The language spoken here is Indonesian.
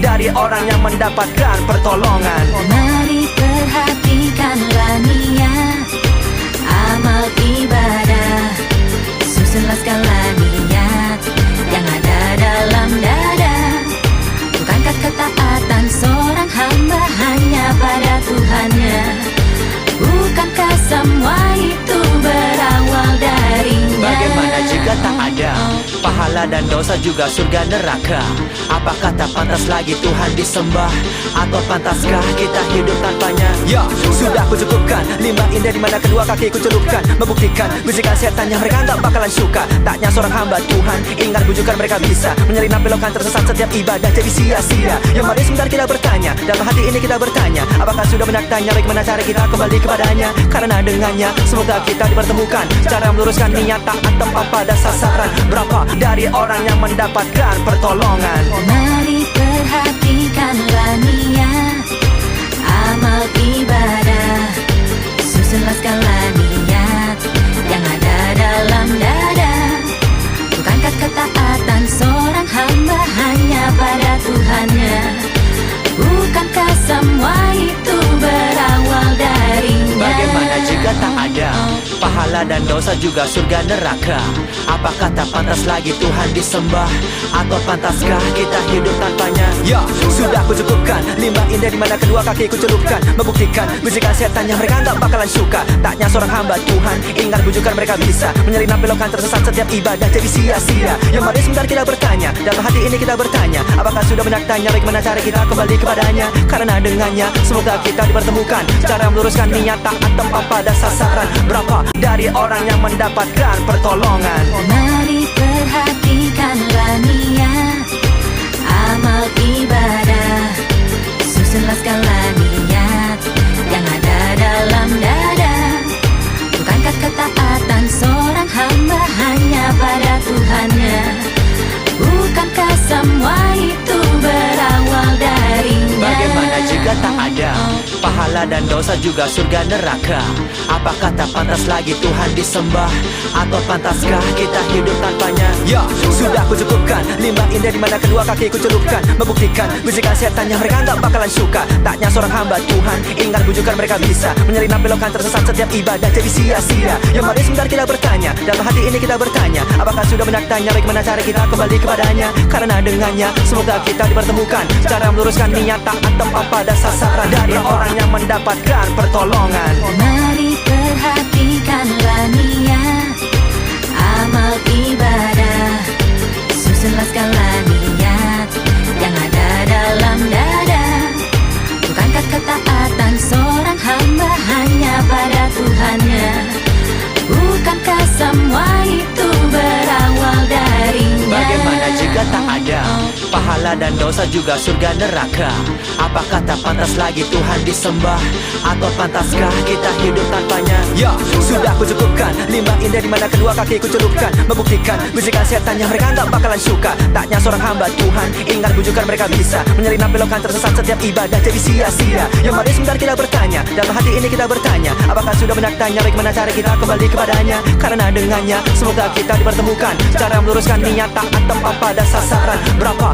dari orang yang mendapatkan pertolongan. Mari perhatikanlah niat amal ibadah, susunlah segala niat yang ada dalam dada. Bukankah ketaatan seorang hamba hanya pada Tuhannya? Bukankah semua itu berawal darinya? Bagaimana jika tak ada pahala dan dosa juga surga neraka? Apakah tak pantas lagi Tuhan disembah? Atau pantaskah kita hidup tanpanya? Ya, sudah kucukupkan limbah indah di mana kedua kaki kucelupkan, membuktikan bisikan setannya mereka tak bakalan suka. Taknya seorang hamba Tuhan, ingat bujukan mereka bisa menyelinap belokan tersesat setiap ibadah jadi sia-sia. Ya mari sebentar kita bertanya, dalam hati ini kita bertanya, apakah sudah banyak tanya bagaimana cara kita kembali kepadanya? Karena dengannya semoga kita dipertemukan cara meluruskan niat taat tempat pada sasaran. Berapa dari orang yang mendapatkan pertolongan? Mari perhatikanlah niat amal ibadah, susunlah segala niat yang ada dalam dada. Bukankah ketaatan seorang hamba hanya pada Tuhannya? Bukankah semua itu berawal darinya? Bagaimana jika tak ada pahala dan dosa juga surga neraka? Apakah tak pantas lagi Tuhan disembah? Atau pantaskah kita hidup tanpanya? Ya, sudah kucukupkan limbah indah di mana kedua kaki kucelupkan, membuktikan bisikan setannya mereka tak bakalan suka. Taknya seorang hamba Tuhan, ingat bujukan mereka bisa menyelinap belokan tersesat setiap ibadah jadi sia-sia. Ya mari sebentar kita bertanya, dalam hati ini kita bertanya, apakah sudah banyak tanya bagaimana cara kita kembali kepadanya? Karena dengannya semoga kita dipertemukan cara meluruskan niat taat tempat pada sasaran. Berapa dari orang yang mendapatkan pertolongan? Mari perhatikanlah niat amal ibadah, susunlah segala niat yang ada dalam dada. Bukankah ketaatan seorang hamba hanya pada Tuhannya? Bukankah semua itu berawal darinya? Bagaimana jika tak ada pahala dan dosa juga surga neraka? Apakah tak pantas lagi Tuhan disembah? Atau pantaskah kita hidup tanpanya? Ya, sudah kucukupkan limbah indah di mana kedua kaki kucelupkan, membuktikan bisikan setannya mereka tak bakalan suka. Taknya seorang hamba Tuhan, ingat bujukan mereka bisa menyelinap belokan tersesat setiap ibadah jadi sia-sia. Ya mari sebentar kita bertanya, dalam hati ini kita bertanya, apakah sudah banyak tanya bagaimana cara kita kembali kepadanya? Karena dengannya semoga kita dipertemukan cara meluruskan niat taat tempat pada sasaran dari orang yang mendapatkan pertolongan. Mari perhatikanlah niat amal ibadah, susunlah segala niat yang ada dalam dada. Bukankah ketaatan seorang hamba hanya pada Tuhannya? Bukankah semua itu berawal darinya? Bagaimana jika tak ada pahala dan dosa juga surga neraka? Apakah tak pantas lagi Tuhan disembah? Atau pantaskah kita hidup tanpanya? Ya, sudah kucukupkan limbah indah di mana kedua kaki kucelupkan, membuktikan bisikan setannya mereka tak bakalan suka. Taknya seorang hamba Tuhan, ingat bujukan mereka bisa menyelinap belokan tersesat setiap ibadah jadi sia-sia. Ya mari sebentar kita bertanya, dalam hati ini kita bertanya, apakah sudah banyak tanya bagaimana cara kita kembali kepadanya? Karena dengannya semoga kita dipertemukan cara meluruskan niat taat tempat pada sasaran. Berapa